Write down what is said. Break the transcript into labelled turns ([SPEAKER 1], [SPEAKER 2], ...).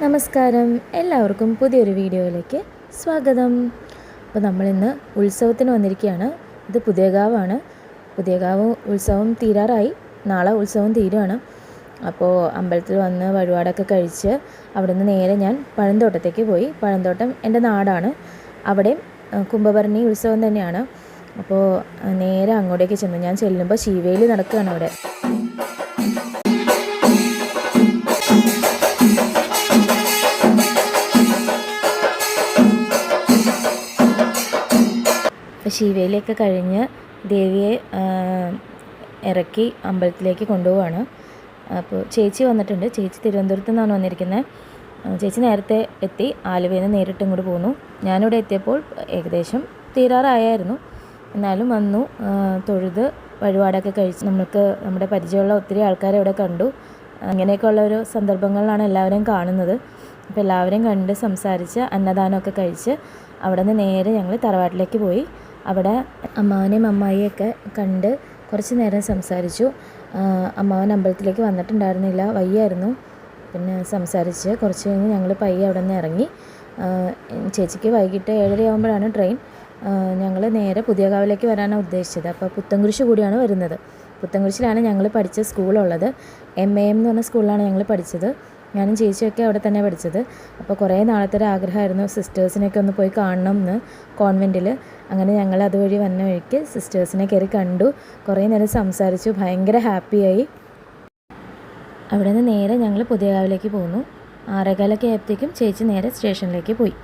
[SPEAKER 1] നമസ്കാരം, എല്ലാവർക്കും പുതിയൊരു വീഡിയോയിലേക്ക് സ്വാഗതം. അപ്പോൾ നമ്മളിന്ന് ഉത്സവത്തിന് വന്നിരിക്കുകയാണ്. ഇത് പുതിയകാവാണ്. പുതിയകാവ് ഉത്സവം തീരാറായി. നാളെ ഉത്സവം തീരുകയാണ്. അപ്പോൾ അമ്പലത്തിൽ വന്ന് വഴിപാടൊക്കെ കഴിച്ച് അവിടെ നിന്ന് നേരെ ഞാൻ പഴന്തോട്ടത്തേക്ക് പോയി. പഴന്തോട്ടം എൻ്റെ നാടാണ്. അവിടെയും കുംഭഭരണി ഉത്സവം തന്നെയാണ്. അപ്പോൾ നേരെ അങ്ങോട്ടേക്ക് ചെന്നു. ഞാൻ ചെല്ലുമ്പോൾ ശീവേലി നടക്കുകയാണ് അവിടെ. അപ്പോൾ ശീവേലിയൊക്കെ കഴിഞ്ഞ് ദേവിയെ ഇറക്കി അമ്പലത്തിലേക്ക് കൊണ്ടുപോവാണ്. അപ്പോൾ ചേച്ചി വന്നിട്ടുണ്ട്. ചേച്ചി തിരുവനന്തപുരത്ത് നിന്നാണ് വന്നിരിക്കുന്നത്. ചേച്ചി നേരത്തെ എത്തി. ആലുവയിൽ നിന്ന് നേരിട്ട് ഇങ്ങോട്ട് പോന്നു. ഞാനിവിടെ എത്തിയപ്പോൾ ഏകദേശം തീരാറായിരുന്നു. എന്നാലും വന്നു, തൊഴുത് വഴിപാടൊക്കെ കഴിച്ച് നമ്മുടെ പരിചയമുള്ള ഒത്തിരി ആൾക്കാരെ ഇവിടെ കണ്ടു. അങ്ങനെയൊക്കെയുള്ള ഒരു സന്ദർഭങ്ങളിലാണ് എല്ലാവരെയും കാണുന്നത്. അപ്പോൾ എല്ലാവരെയും കണ്ട് സംസാരിച്ച് അന്നദാനമൊക്കെ കഴിച്ച് അവിടെ നിന്ന് നേരെ ഞങ്ങൾ തറവാട്ടിലേക്ക് പോയി. അവിടെ അമ്മാവനെയും അമ്മായിയൊക്കെ കണ്ട് കുറച്ച് നേരം സംസാരിച്ചു. അമ്മാവൻ അമ്പലത്തിലേക്ക് വന്നിട്ടുണ്ടായിരുന്നില്ല, വയ്യായിരുന്നു. പിന്നെ സംസാരിച്ച് കുറച്ച് കഴിഞ്ഞ് ഞങ്ങൾ പയ്യെ അവിടെ നിന്ന് ഇറങ്ങി. ചേച്ചിക്ക് വൈകിട്ട് 7:30 ആകുമ്പോഴാണ് ട്രെയിൻ. ഞങ്ങൾ നേരെ പുതിയകാവിലേക്ക് വരാനാണ് ഉദ്ദേശിച്ചത്. അപ്പോൾ പുത്തൻകുരിശ് കൂടിയാണ് വരുന്നത്. പുത്തൻകുരിശിലാണ് ഞങ്ങൾ പഠിച്ച സ്കൂളുള്ളത്. MAM എന്ന് പറഞ്ഞ സ്കൂളിലാണ് ഞങ്ങൾ പഠിച്ചത്. ഞാനും ചേച്ചിയൊക്കെ അവിടെ തന്നെ പഠിച്ചത്. അപ്പോൾ കുറേ നാളത്തെ ഒരു ആഗ്രഹമായിരുന്നു സിസ്റ്റേഴ്സിനെയൊക്കെ ഒന്ന് പോയി കാണണം എന്ന് കോൺവെൻറ്റിൽ. അങ്ങനെ ഞങ്ങൾ അതുവഴി വന്ന വഴിക്ക് സിസ്റ്റേഴ്സിനെ കയറി കണ്ടു. കുറേ നേരം സംസാരിച്ചു. ഭയങ്കര ഹാപ്പിയായി. അവിടെ നിന്ന് നേരെ ഞങ്ങൾ പുതിയകാവിലേക്ക് പോന്നു. 6:15 ആയപ്പോഴത്തേക്കും ചേച്ചി നേരെ സ്റ്റേഷനിലേക്ക് പോയി.